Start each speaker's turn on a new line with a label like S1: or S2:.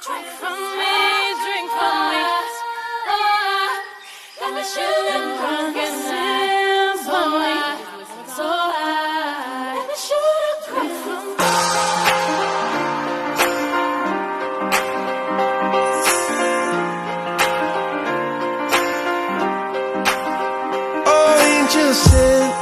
S1: Drink from me, drink from me. Got me shooting drunk and symphony. So high, got me shooting drink from me.
S2: Oh, angel sent